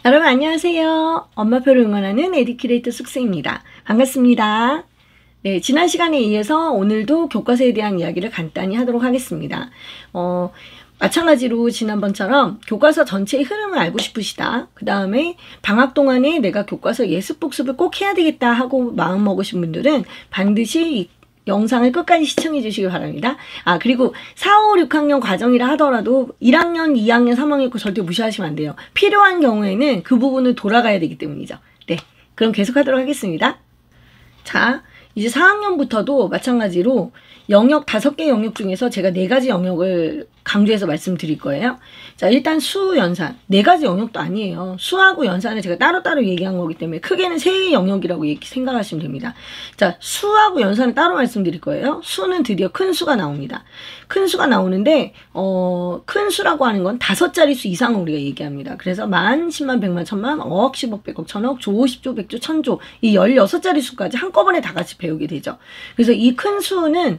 여러분 안녕하세요. 엄마표를 응원하는 에듀큐레이터 숙세입니다. 반갑습니다. 네, 지난 시간에 이어서 오늘도 교과서에 대한 이야기를 간단히 하도록 하겠습니다. 마찬가지로 지난번처럼 교과서 전체의 흐름을 알고 싶으시다. 그 다음에 방학 동안에 내가 교과서 예습 복습을 꼭 해야 되겠다 하고 마음먹으신 분들은 반드시 이 영상을 끝까지 시청해 주시기 바랍니다. 그리고 4, 5, 6학년 과정이라 하더라도 1학년, 2학년, 3학년 거 절대 무시하시면 안 돼요. 필요한 경우에는 그 부분을 돌아가야 되기 때문이죠. 네, 그럼 계속 하도록 하겠습니다. 자, 이제 4학년부터도 마찬가지로 영역 5개 영역 중에서 제가 4가지 영역을 강조해서 말씀드릴 거예요. 자, 일단 수, 연산. 4가지 영역도 아니에요. 수하고 연산을 제가 따로따로 얘기한 거기 때문에 크게는 3개 영역이라고 생각하시면 됩니다. 자, 수하고 연산을 따로 말씀드릴 거예요. 수는 드디어 큰 수가 나옵니다. 큰 수가 나오는데 큰 수라고 하는 건 5자릿수 이상을 우리가 얘기합니다. 그래서 만, 10만, 100만, 1000만, 억, 10억, 100억, 1000억, 조, 10조, 100조, 1000조 이 16자릿수까지 한꺼번에 다 같이 배우게 되죠. 그래서 이 큰 수는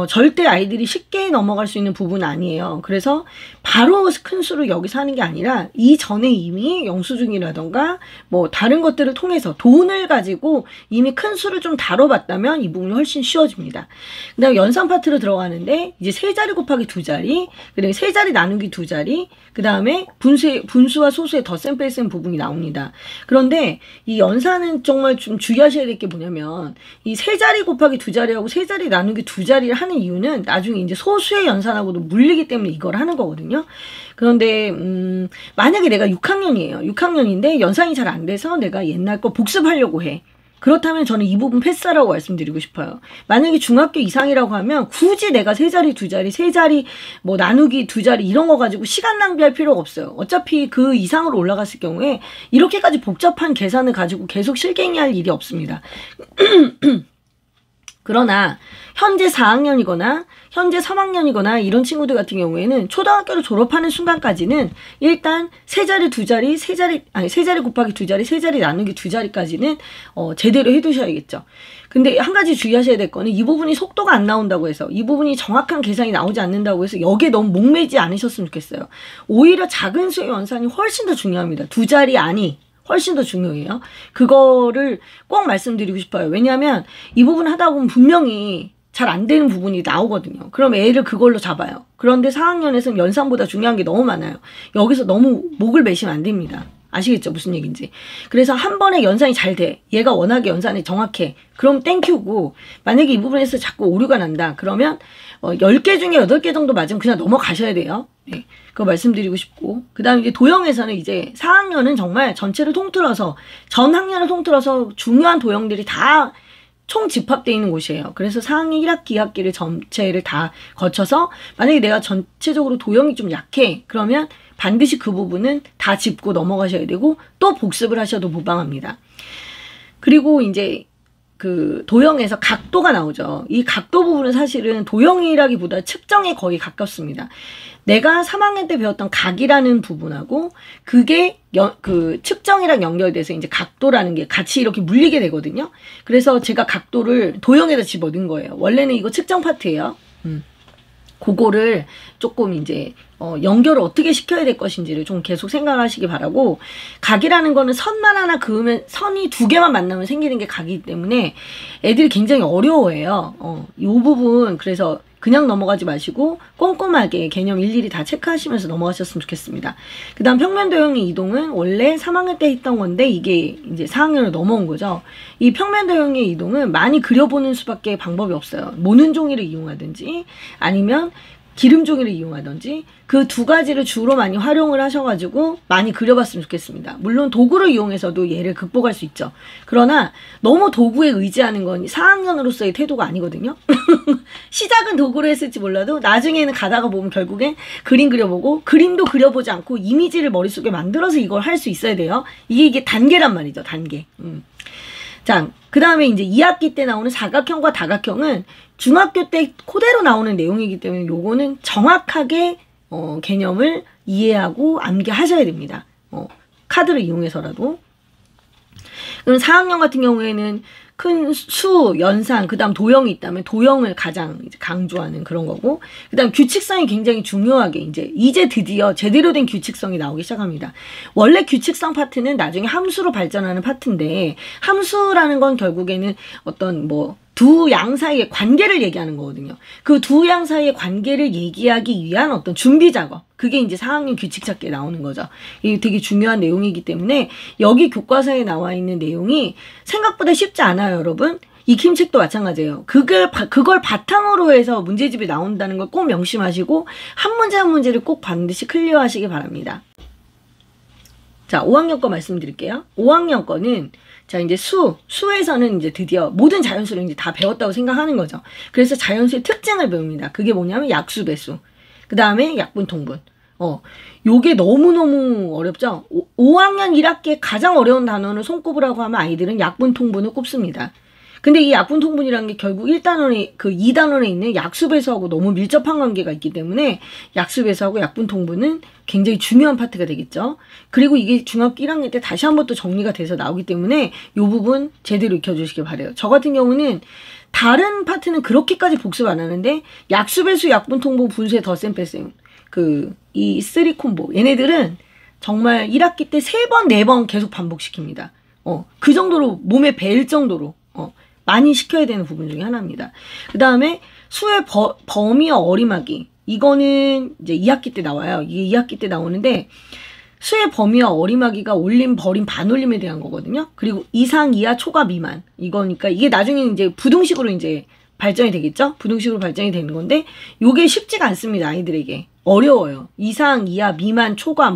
절대 아이들이 쉽게 넘어갈 수 있는 부분은 아니에요. 그래서 바로 큰 수를 여기서 하는 게 아니라 이전에 이미 영수증이라던가 뭐 다른 것들을 통해서 돈을 가지고 이미 큰 수를 좀 다뤄봤다면 이 부분이 훨씬 쉬워집니다. 그 다음에 연산 파트로 들어가는데 이제 3자리 곱하기 2자리, 그 다음에 3자리 나누기 2자리, 그 다음에 분수와 소수의 덧셈 뺄셈 부분이 나옵니다. 그런데 이 연산은 정말 좀 주의하셔야 될 게 뭐냐면 이 3자리 곱하기 2자리하고 3자리 나누기 2자리를 하는 이유는 나중에 이제 소수의 연산하고도 물리기 때문에 이걸 하는 거거든요. 그런데 만약에 내가 6학년이에요. 6학년인데 연산이 잘 안 돼서 내가 옛날 거 복습하려고 해. 그렇다면 저는 이 부분 패스하라고 말씀드리고 싶어요. 만약에 중학교 이상이라고 하면 굳이 내가 3자리, 2자리, 3자리, 뭐 나누기 2자리 이런 거 가지고 시간 낭비할 필요가 없어요. 어차피 그 이상으로 올라갔을 경우에 이렇게까지 복잡한 계산을 가지고 계속 실갱이할 일이 없습니다. 그러나 현재 4학년이거나 현재 3학년이거나 이런 친구들 같은 경우에는 초등학교를 졸업하는 순간까지는 일단 3자리, 2자리, 3자리 곱하기 2자리, 3자리 나누기 2자리까지는 제대로 해두셔야겠죠. 근데 한 가지 주의하셔야 될 거는 이 부분이 속도가 안 나온다고 해서 이 부분이 정확한 계산이 나오지 않는다고 해서 여기에 너무 목매지 않으셨으면 좋겠어요. 오히려 작은 수의 연산이 훨씬 더 중요합니다. 2자리 안이 훨씬 더 중요해요. 그거를 꼭 말씀드리고 싶어요. 왜냐하면 이 부분 하다 보면 분명히 잘 안 되는 부분이 나오거든요. 그럼 애를 그걸로 잡아요. 그런데 4학년에서는 연산보다 중요한 게 너무 많아요. 여기서 너무 목을 매시면 안 됩니다. 아시겠죠? 무슨 얘기인지. 그래서 한 번에 연산이 잘 돼. 얘가 워낙에 연산이 정확해. 그럼 땡큐고 만약에 이 부분에서 자꾸 오류가 난다. 그러면 10개 중에 8개 정도 맞으면 그냥 넘어가셔야 돼요. 네. 그거 말씀드리고 싶고. 그 다음에 이제 도형에서는 이제 4학년은 정말 전체를 통틀어서 전 학년을 통틀어서 중요한 도형들이 다 총 집합되어 있는 곳이에요. 그래서 4학년 1학기, 2학기를 전체를 다 거쳐서 만약에 내가 전체적으로 도형이 좀 약해. 그러면 반드시 그 부분은 다 짚고 넘어가셔야 되고 또 복습을 하셔도 무방합니다. 그리고 이제 그 도형에서 각도가 나오죠. 이 각도 부분은 사실은 도형이라기보다 측정에 거의 가깝습니다. 내가 3학년 때 배웠던 각이라는 부분하고 그게 그 측정이랑 연결돼서 이제 각도라는 게 같이 이렇게 물리게 되거든요. 그래서 제가 각도를 도형에다 집어넣은 거예요. 원래는 이거 측정 파트예요. 그거를 조금 이제 연결을 어떻게 시켜야 될 것인지를 좀 계속 생각하시기 바라고, 각이라는 거는 선만 하나 그으면 선이 2개만 만나면 생기는 게 각이기 때문에 애들이 굉장히 어려워해요. 이 부분 그래서 그냥 넘어가지 마시고 꼼꼼하게 개념 일일이 다 체크하시면서 넘어가셨으면 좋겠습니다. 그 다음 평면도형의 이동은 원래 3학년 때 했던 건데 이게 이제 4학년으로 넘어온 거죠. 이 평면도형의 이동은 많이 그려보는 수밖에 방법이 없어요. 모는 종이를 이용하든지 아니면 기름 종이를 이용하든지 그 2가지를 주로 많이 활용을 하셔가지고 많이 그려봤으면 좋겠습니다. 물론 도구를 이용해서도 얘를 극복할 수 있죠. 그러나 너무 도구에 의지하는 건 4학년으로서의 태도가 아니거든요. 시작은 도구로 했을지 몰라도 나중에는 가다가 보면 결국엔 그림 그려보고 그림도 그려보지 않고 이미지를 머릿속에 만들어서 이걸 할 수 있어야 돼요. 이게 단계란 말이죠. 단계. 자, 그 다음에 이제 2학기 때 나오는 사각형과 다각형은 중학교 때 그대로 나오는 내용이기 때문에 요거는 정확하게 개념을 이해하고 암기하셔야 됩니다. 카드를 이용해서라도. 그럼 4학년 같은 경우에는 큰 수, 연산, 그 다음 도형이 있다면 도형을 가장 이제 강조하는 그런 거고, 그 다음 규칙성이 굉장히 중요하게 이제 드디어 제대로 된 규칙성이 나오기 시작합니다. 원래 규칙성 파트는 나중에 함수로 발전하는 파트인데, 함수라는 건 결국에는 어떤 두 양 사이의 관계를 얘기하는 거거든요. 그 두 양 사이의 관계를 얘기하기 위한 어떤 준비 작업. 그게 이제 4학년 규칙 찾기에 나오는 거죠. 이게 되게 중요한 내용이기 때문에 여기 교과서에 나와 있는 내용이 생각보다 쉽지 않아요, 여러분. 익힘책도 마찬가지예요. 그걸 바탕으로 해서 문제집이 나온다는 걸 꼭 명심하시고 한 문제 한 문제를 꼭 반드시 클리어하시기 바랍니다. 자, 5학년 거 말씀드릴게요. 5학년 거는 자, 이제 수에서는 이제 드디어 모든 자연수를 이제 다 배웠다고 생각하는 거죠. 그래서 자연수의 특징을 배웁니다. 그게 뭐냐면 약수, 배수. 그 다음에 약분, 통분. 요게 너무너무 어렵죠? 5학년 1학기에 가장 어려운 단어는 손꼽으라고 하면 아이들은 약분, 통분을 꼽습니다. 근데 이 약분, 통분이라는 게 결국 1단원에, 2단원에 있는 약수, 배수하고 너무 밀접한 관계가 있기 때문에 약수, 배수하고 약분, 통분은 굉장히 중요한 파트가 되겠죠. 그리고 이게 중학교 1학년 때 다시 한번 또 정리가 돼서 나오기 때문에 이 부분 제대로 익혀주시길 바래요. 저 같은 경우는 다른 파트는 그렇게까지 복습 안 하는데 약수, 배수, 약분, 통분, 분수의 덧셈, 뺄셈 이 3 콤보 얘네들은 정말 1학기 때 3번, 4번 계속 반복시킵니다. 그 정도로 몸에 배일 정도로 많이 시켜야 되는 부분 중에 하나입니다. 그 다음에 수의 범위와 어림하기. 이거는 이제 2학기 때 나와요. 이게 2학기 때 나오는데 수의 범위와 어림하기가 올림, 버림, 반올림에 대한 거거든요. 그리고 이상, 이하, 초과, 미만. 이거니까 이게 나중에 이제 부등식으로 이제 발전이 되겠죠? 부등식으로 발전이 되는 건데 요게 쉽지가 않습니다. 아이들에게. 어려워요. 이상, 이하, 미만, 초과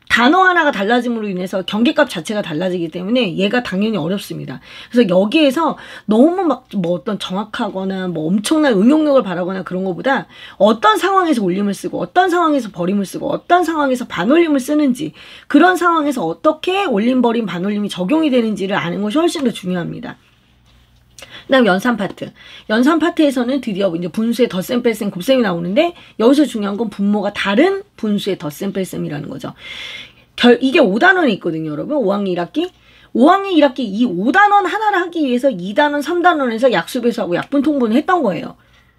단어 하나가 달라짐으로 인해서 경계값 자체가 달라지기 때문에 얘가 당연히 어렵습니다. 그래서 여기에서 너무 어떤 정확하거나 엄청난 응용력을 바라거나 그런 것보다 어떤 상황에서 올림을 쓰고 어떤 상황에서 버림을 쓰고 어떤 상황에서 반올림을 쓰는지 그런 상황에서 어떻게 올림, 버림, 반올림이 적용이 되는지를 아는 것이 훨씬 더 중요합니다. 그 다음 연산 파트. 연산 파트에서는 드디어 이제 분수의 덧셈, 뺄셈, 곱셈이 나오는데 여기서 중요한 건 분모가 다른 분수의 덧셈, 뺄셈이라는 거죠. 이게 5단원이 있거든요, 여러분. 5학년 1학기. 5학년 1학기 이 5단원 하나를 하기 위해서 2단원, 3단원에서 약수, 배수하고 약분, 통분을 했던 거예요.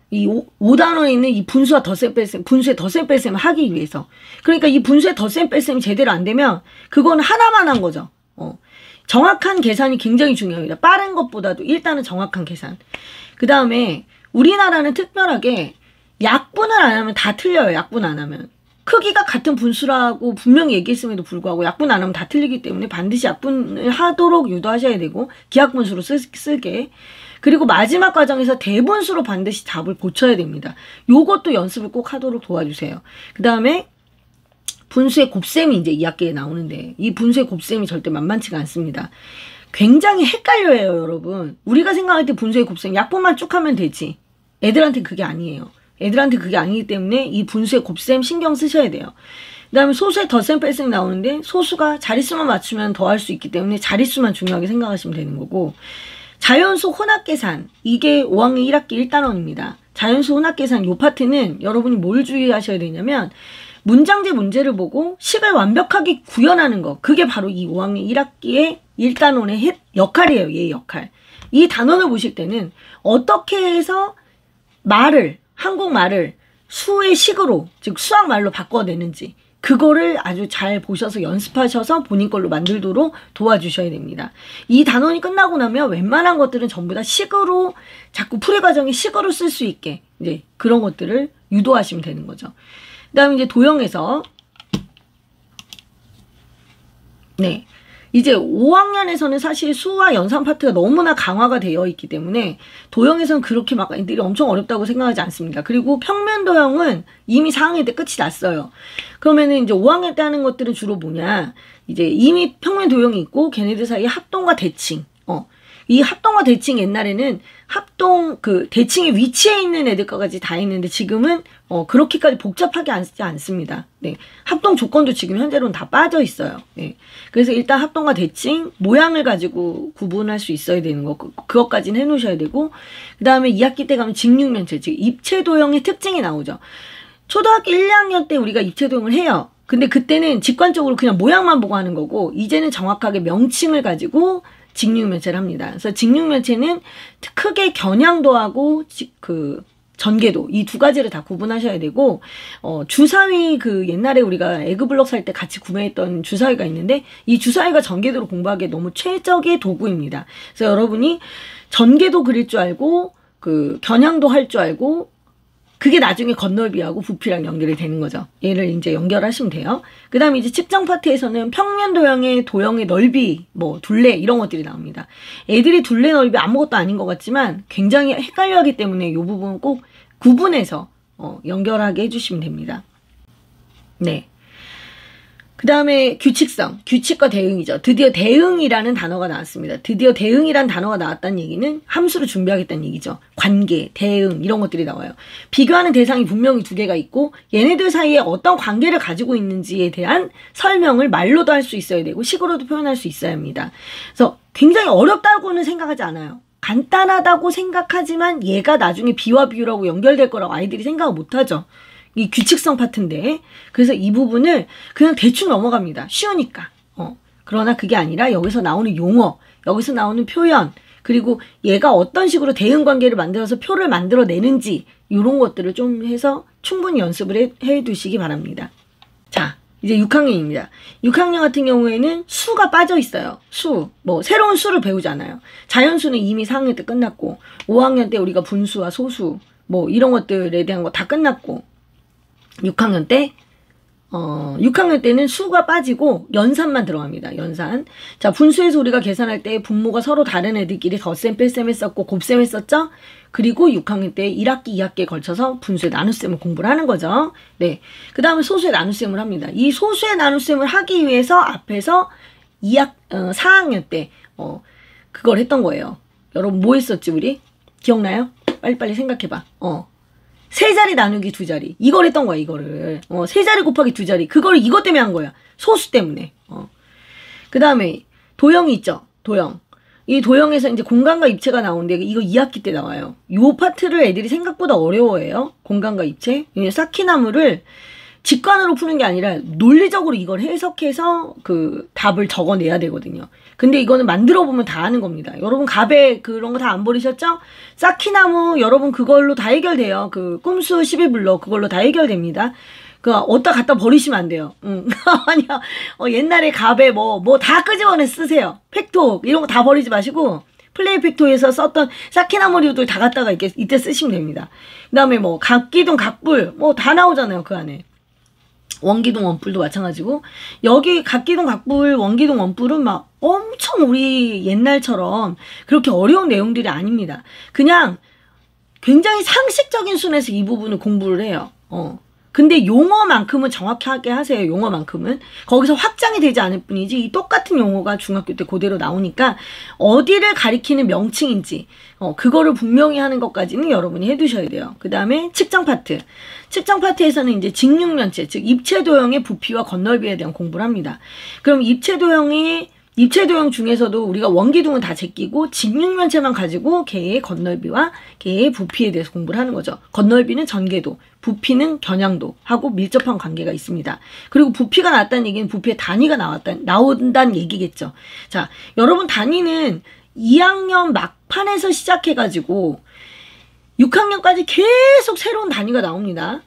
이 5단원에 있는 이 분수와 덧셈, 뺄셈, 분수의 덧셈, 뺄셈을 하기 위해서. 그러니까 이 분수의 덧셈, 뺄셈이 제대로 안 되면 그건 하나만 한 거죠. 정확한 계산이 굉장히 중요합니다. 빠른 것보다도 일단은 정확한 계산. 그 다음에 우리나라는 특별하게 약분을 안 하면 다 틀려요. 약분 안 하면. 크기가 같은 분수라고 분명히 얘기했음에도 불구하고 약분 안 하면 다 틀리기 때문에 반드시 약분을 하도록 유도하셔야 되고 기하분수로 쓰게. 그리고 마지막 과정에서 대분수로 반드시 답을 고쳐야 됩니다. 요것도 연습을 꼭 하도록 도와주세요. 그 다음에 분수의 곱셈이 이제 2학기에 나오는데 이 분수의 곱셈이 절대 만만치가 않습니다. 굉장히 헷갈려요, 여러분. 우리가 생각할 때 분수의 곱셈 약분만 쭉 하면 되지. 애들한테 그게 아니에요. 애들한테 그게 아니기 때문에 이 분수의 곱셈 신경 쓰셔야 돼요. 그 다음에 소수의 덧셈, 뺄셈이 나오는데 소수가 자릿수만 맞추면 더할 수 있기 때문에 자릿수만 중요하게 생각하시면 되는 거고 자연수 혼합계산 이게 5학년 1학기 1단원입니다. 자연수 혼합계산 요 파트는 여러분이 뭘 주의하셔야 되냐면 문장제 문제를 보고 식을 완벽하게 구현하는 거. 그게 바로 이 5학년 1학기의 1단원의 역할이에요. 얘의 역할. 이 단원을 보실 때는 어떻게 해서 한국말을 수의 식으로, 즉 수학말로 바꿔내는지 그거를 아주 잘 보셔서 연습하셔서 본인 걸로 만들도록 도와주셔야 됩니다. 이 단원이 끝나고 나면 웬만한 것들은 전부 다 식으로 자꾸 풀이 과정이 식으로 쓸 수 있게 이제 그런 것들을 유도하시면 되는 거죠. 그 다음에 이제 도형에서 이제 5학년에서는 사실 수와 연산 파트가 너무나 강화가 되어 있기 때문에 도형에서는 그렇게 막 애들이 엄청 어렵다고 생각하지 않습니다. 그리고 평면 도형은 이미 4학년 때 끝이 났어요. 그러면은 이제 5학년 때 하는 것들은 주로 뭐냐? 이제 이미 평면 도형이 있고 걔네들 사이에 합동과 대칭. 이 합동과 대칭 옛날에는 대칭의 위치에 있는 애들까지 다 있는데 지금은 그렇게까지 복잡하게 하지 않습니다. 네. 합동 조건도 지금 현재로는 다 빠져 있어요. 네. 그래서 일단 합동과 대칭, 모양을 가지고 구분할 수 있어야 되는 거, 그것까지는 해놓으셔야 되고, 그 다음에 2학기 때 가면 직육면체, 즉 입체도형의 특징이 나오죠. 초등학교 1, 2학년 때 우리가 입체도형을 해요. 근데 그때는 직관적으로 그냥 모양만 보고 하는 거고, 이제는 정확하게 명칭을 가지고 직육면체를 합니다. 그래서 직육면체는 크게 겨냥도하고 전개도 이 두 가지를 다 구분하셔야 되고 주사위 옛날에 우리가 에그블럭 살 때 같이 구매했던 주사위가 있는데 이 주사위가 전개도를 공부하기에 너무 최적의 도구입니다. 그래서 여러분이 전개도 그릴 줄 알고 겨냥도 할 줄 알고 그게 나중에 겉넓이하고 부피랑 연결이 되는 거죠. 얘를 이제 연결하시면 돼요. 그 다음에 이제 측정 파트에서는 평면 도형의 넓이, 둘레 이런 것들이 나옵니다. 애들이 둘레 넓이 아무것도 아닌 것 같지만 굉장히 헷갈려하기 때문에 이 부분 꼭 구분해서 연결하게 해주시면 됩니다. 네. 그 다음에 규칙성, 규칙과 대응이죠. 드디어 대응이라는 단어가 나왔습니다. 드디어 대응이라는 단어가 나왔다는 얘기는 함수를 준비하겠다는 얘기죠. 관계, 대응 이런 것들이 나와요. 비교하는 대상이 분명히 두 개가 있고 얘네들 사이에 어떤 관계를 가지고 있는지에 대한 설명을 말로도 할 수 있어야 되고 식으로도 표현할 수 있어야 합니다. 그래서 굉장히 어렵다고는 생각하지 않아요. 간단하다고 생각하지만 얘가 나중에 비와 비유라고 연결될 거라고 아이들이 생각을 못하죠. 이 규칙성 파트인데 그래서 이 부분을 그냥 대충 넘어갑니다. 쉬우니까. 그러나 그게 아니라 여기서 나오는 용어, 여기서 나오는 표현, 그리고 얘가 어떤 식으로 대응 관계를 만들어서 표를 만들어내는지 이런 것들을 좀 해서 충분히 연습을 해 두시기 바랍니다. 자, 이제 6학년입니다. 6학년 같은 경우에는 수가 빠져 있어요. 새로운 수를 배우잖아요. 자연수는 이미 4학년 때 끝났고 5학년 때 우리가 분수와 소수 이런 것들에 대한 거 다 끝났고 6학년 때는 수가 빠지고 연산만 들어갑니다. 연산. 자, 분수에서 우리가 계산할 때 분모가 서로 다른 애들끼리 덧셈, 뺄셈 했었고 곱셈 했었죠? 그리고 6학년 때 1학기, 2학기에 걸쳐서 분수의 나눗셈을 공부를 하는 거죠. 네. 그 다음에 소수의 나눗셈을 합니다. 이 소수의 나눗셈을 하기 위해서 앞에서 4학년 때, 그걸 했던 거예요. 여러분 뭐 했었지, 우리? 기억나요? 빨리빨리 생각해봐. 세 자리 나누기 두 자리. 이걸 했던 거야, 이거를. 세 자리 곱하기 두 자리. 그걸 이것 때문에 한 거야. 소수 때문에. 그 다음에 도형이 있죠. 도형. 이 도형에서 이제 공간과 입체가 나오는데 이거 2학기 때 나와요. 요 파트를 애들이 생각보다 어려워해요. 공간과 입체. 사키나무를 직관으로 푸는 게 아니라 논리적으로 이걸 해석해서 답을 적어내야 되거든요. 근데 이거는 만들어 보면 다 아는 겁니다. 여러분 갑에 그런 거 다 안 버리셨죠? 사키나무 여러분 그걸로 다 해결돼요. 꼼수 12블럭 그걸로 다 해결됩니다. 어디다 갖다 버리시면 안 돼요. 아니야. 옛날에 갑에 다 끄집어내 쓰세요. 팩토 이런 거 다 버리지 마시고 플레이 팩토에서 썼던 사키나무류들 다 갖다가 이때 쓰시면 됩니다. 그 다음에 각기둥, 각불 다 나오잖아요. 그 안에. 원기둥, 원뿔도 마찬가지고 여기 각기둥, 각불, 원기둥, 원뿔은 막 엄청 우리 옛날처럼 그렇게 어려운 내용들이 아닙니다. 그냥 굉장히 상식적인 순에서 이 부분을 공부를 해요. 근데 용어만큼은 정확하게 하세요. 용어만큼은. 거기서 확장이 되지 않을 뿐이지 이 똑같은 용어가 중학교 때 그대로 나오니까 어디를 가리키는 명칭인지 그거를 분명히 하는 것까지는 여러분이 해두셔야 돼요. 그 다음에 측정 파트. 측정 파트에서는 이제 직육면체, 즉 입체도형의 부피와 겉넓이에 대한 공부를 합니다. 그럼 입체도형 중에서도 우리가 원기둥은 다 제끼고 직육면체만 가지고 걔의 겉넓이와 걔의 부피에 대해서 공부를 하는 거죠. 겉넓이는 전개도, 부피는 겨냥도 하고 밀접한 관계가 있습니다. 그리고 부피가 나왔다는 얘기는 부피의 단위가 나온다는 얘기겠죠. 자, 여러분 단위는 2학년 막판에서 시작해가지고 6학년까지 계속 새로운 단위가 나옵니다.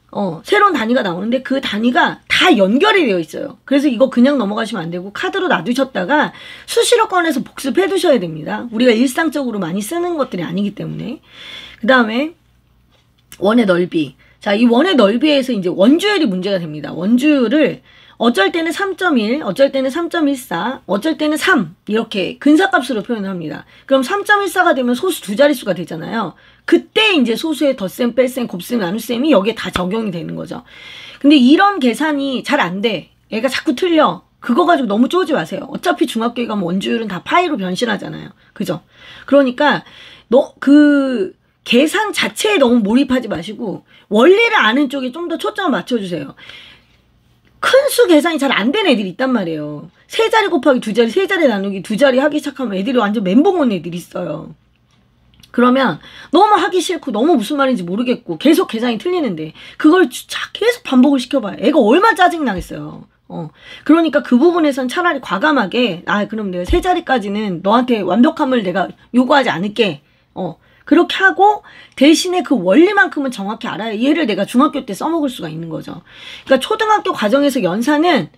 새로운 단위가 나오는데 그 단위가 다 연결이 되어 있어요. 그래서 이거 그냥 넘어가시면 안 되고 카드로 놔두셨다가 수시로 꺼내서 복습해 두셔야 됩니다. 우리가 일상적으로 많이 쓰는 것들이 아니기 때문에. 그 다음에 원의 넓이. 자, 이 원의 넓이에서 이제 원주율이 문제가 됩니다. 원주율을 어쩔 때는 3.1, 어쩔 때는 3.14, 어쩔 때는 3 이렇게 근사값으로 표현을 합니다. 그럼 3.14가 되면 소수 두 자릿수가 되잖아요. 그때 이제 소수의 덧셈, 뺄셈, 곱셈, 나눗셈이 여기에 다 적용이 되는 거죠. 근데 이런 계산이 잘 안 돼. 애가 자꾸 틀려. 그거 가지고 너무 쪼지 마세요. 어차피 중학교에 가면 원주율은 다 파이로 변신하잖아요. 그죠? 그러니까 계산 자체에 너무 몰입하지 마시고 원리를 아는 쪽에 좀 더 초점을 맞춰주세요. 큰 수 계산이 잘 안 되는 애들이 있단 말이에요. 세 자리 곱하기 두 자리, 세 자리 나누기 두 자리 하기 시작하면 애들이 완전 멘붕 온 애들이 있어요. 그러면 너무 하기 싫고 너무 무슨 말인지 모르겠고 계속 계산이 틀리는데 그걸 계속 반복을 시켜봐요. 애가 얼마나 짜증나겠어요. 그러니까 그 부분에선 차라리 과감하게, 그럼 내가 세 자리까지는 너한테 완벽함을 내가 요구하지 않을게. 그렇게 하고 대신에 그 원리만큼은 정확히 알아야 얘를 내가 중학교 때 써먹을 수가 있는 거죠. 그러니까 초등학교 과정에서 연산은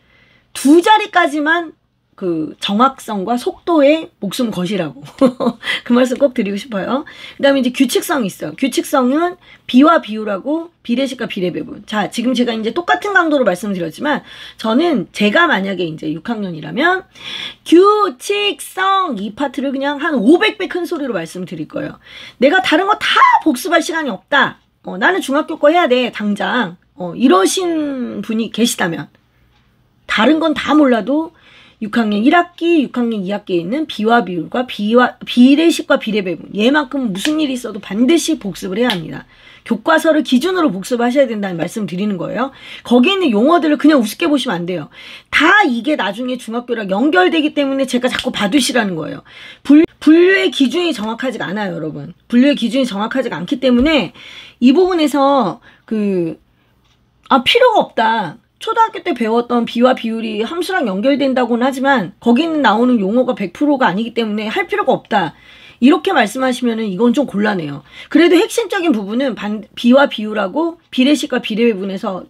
두 자리까지만 그 정확성과 속도에 목숨 것이라고 그 말씀 꼭 드리고 싶어요. 그 다음에 이제 규칙성이 있어요. 규칙성은 비와 비율하고 비례식과 비례배분. 자, 지금 제가 이제 똑같은 강도로 말씀드렸지만 저는 제가 만약에 이제 6학년이라면 규칙성 이 파트를 그냥 한 500배 큰 소리로 말씀드릴 거예요. 내가 다른 거 다 복습할 시간이 없다. 나는 중학교 거 해야 돼 당장. 이러신 분이 계시다면 다른 건 다 몰라도 6학년 1학기, 6학년 2학기에 있는 비와 비율과 비례식과 비례배분 얘만큼 무슨 일이 있어도 반드시 복습을 해야 합니다. 교과서를 기준으로 복습하셔야 된다는 말씀 드리는 거예요. 거기에 있는 용어들을 그냥 우습게 보시면 안 돼요. 다 이게 나중에 중학교랑 연결되기 때문에 제가 자꾸 봐두시라는 거예요. 분류의 기준이 정확하지가 않아요, 여러분. 분류의 기준이 정확하지가 않기 때문에 이 부분에서 필요가 없다. 초등학교 때 배웠던 비와 비율이 함수랑 연결된다고는 하지만 거기는 나오는 용어가 100%가 아니기 때문에 할 필요가 없다. 이렇게 말씀하시면은 이건 좀 곤란해요. 그래도 핵심적인 부분은 비와 비율하고 비례식과 비례배분에서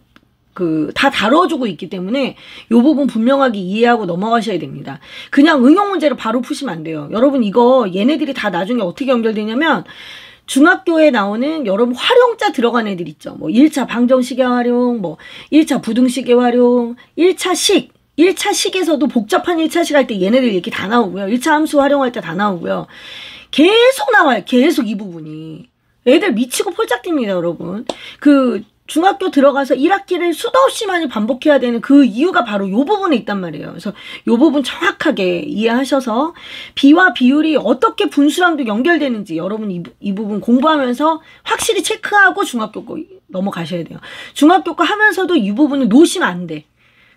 다 다뤄주고 있기 때문에 이 부분 분명하게 이해하고 넘어가셔야 됩니다. 그냥 응용 문제를 바로 푸시면 안 돼요. 여러분 이거 얘네들이 다 나중에 어떻게 연결되냐면 중학교에 나오는 여러분 활용자 들어간 애들 있죠. 뭐 1차 방정식의 활용, 뭐 1차 부등식의 활용, 1차 식. 1차 식에서도 복잡한 1차 식 할 때 얘네들 얘기 다 나오고요. 1차 함수 활용할 때 다 나오고요. 계속 나와요. 계속 이 부분이. 애들 미치고 폴짝 뜁니다, 여러분. 중학교 들어가서 1학기를 수도 없이 많이 반복해야 되는 그 이유가 바로 요 부분에 있단 말이에요. 그래서 요 부분 정확하게 이해하셔서 비와 비율이 어떻게 분수랑도 연결되는지 여러분 이 부분 공부하면서 확실히 체크하고 중학교 거 넘어가셔야 돼요. 중학교 거 하면서도 이 부분은 놓으시면 안 돼.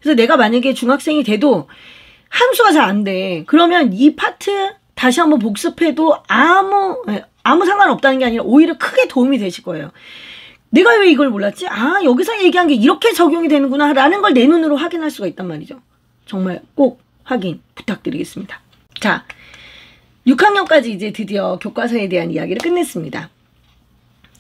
그래서 내가 만약에 중학생이 돼도 함수가 잘 안 돼. 그러면 이 파트 다시 한번 복습해도 아무 상관없다는 게 아니라 오히려 크게 도움이 되실 거예요. 내가 왜 이걸 몰랐지? 여기서 얘기한 게 이렇게 적용이 되는구나 라는 걸 내 눈으로 확인할 수가 있단 말이죠. 정말 꼭 확인 부탁드리겠습니다. 자, 6학년까지 이제 드디어 교과서에 대한 이야기를 끝냈습니다.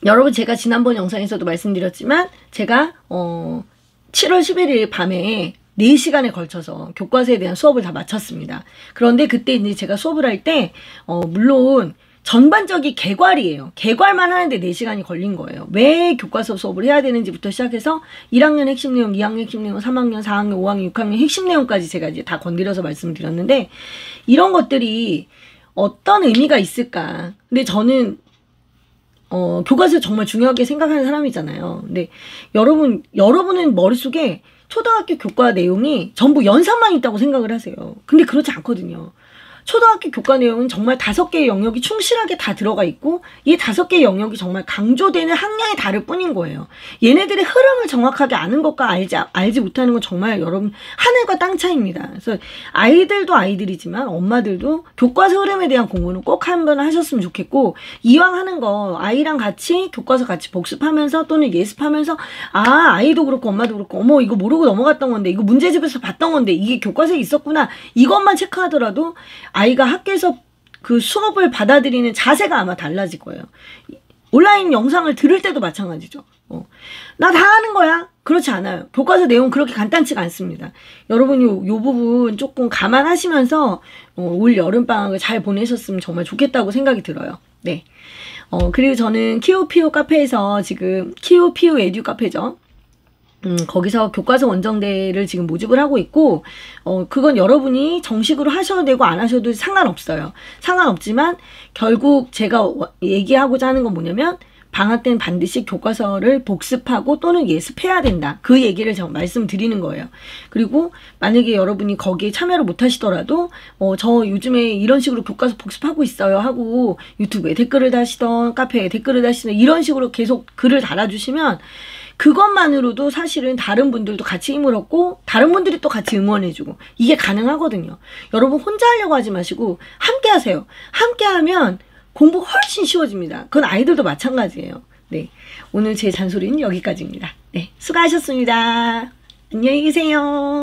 여러분 제가 지난번 영상에서도 말씀드렸지만 제가 7월 11일 밤에 4시간에 걸쳐서 교과서에 대한 수업을 다 마쳤습니다. 그런데 그때 이제 제가 수업을 할 때 물론 전반적인 개괄이에요. 개괄만 하는데 4시간이 걸린 거예요. 왜 교과서 수업을 해야 되는지부터 시작해서 1학년 핵심 내용, 2학년 핵심 내용, 3학년, 4학년, 5학년, 6학년 핵심 내용까지 제가 이제 다 건드려서 말씀드렸는데 이런 것들이 어떤 의미가 있을까? 근데 저는 교과서 정말 중요하게 생각하는 사람이잖아요. 근데 여러분은 머릿속에 초등학교 교과 내용이 전부 연산만 있다고 생각을 하세요. 근데 그렇지 않거든요. 초등학교 교과 내용은 정말 5개의 영역이 충실하게 다 들어가 있고 이 5개의 영역이 정말 강조되는 학량이 다를 뿐인 거예요. 얘네들의 흐름을 정확하게 아는 것과 알지 못하는 건 정말 여러분 하늘과 땅 차이입니다. 그래서 아이들도 아이들이지만 엄마들도 교과서 흐름에 대한 공부는 꼭 한번 하셨으면 좋겠고 이왕 하는 거 아이랑 같이 교과서 같이 복습하면서 또는 예습하면서 아이도 그렇고 엄마도 그렇고 어머 이거 모르고 넘어갔던 건데 이거 문제집에서 봤던 건데 이게 교과서에 있었구나 이것만 체크하더라도 아이가 학교에서 그 수업을 받아들이는 자세가 아마 달라질 거예요. 온라인 영상을 들을 때도 마찬가지죠. 나 다 하는 거야. 그렇지 않아요. 교과서 내용 그렇게 간단치가 않습니다. 여러분이 요 부분 조금 감안하시면서 올 여름방학을 잘 보내셨으면 정말 좋겠다고 생각이 들어요. 네. 그리고 저는 키우피우 카페에서 지금 키우피우 에듀 카페죠. 거기서 교과서 원정대를 지금 모집을 하고 있고 그건 여러분이 정식으로 하셔도 되고 안 하셔도 상관없어요. 상관없지만 결국 제가 얘기하고자 하는 건 뭐냐면 방학 때는 반드시 교과서를 복습하고 또는 예습해야 된다. 그 얘기를 제가 말씀드리는 거예요. 그리고 만약에 여러분이 거기에 참여를 못 하시더라도 저 요즘에 이런 식으로 교과서 복습하고 있어요 하고 유튜브에 댓글을 다시던 카페에 댓글을 다시던 이런 식으로 계속 글을 달아주시면 그것만으로도 사실은 다른 분들도 같이 힘을 얻고 다른 분들이 또 같이 응원해주고 이게 가능하거든요. 여러분 혼자 하려고 하지 마시고 함께 하세요. 함께 하면 공부가 훨씬 쉬워집니다. 그건 아이들도 마찬가지예요. 네, 오늘 제 잔소리는 여기까지입니다. 네, 수고하셨습니다. 안녕히 계세요.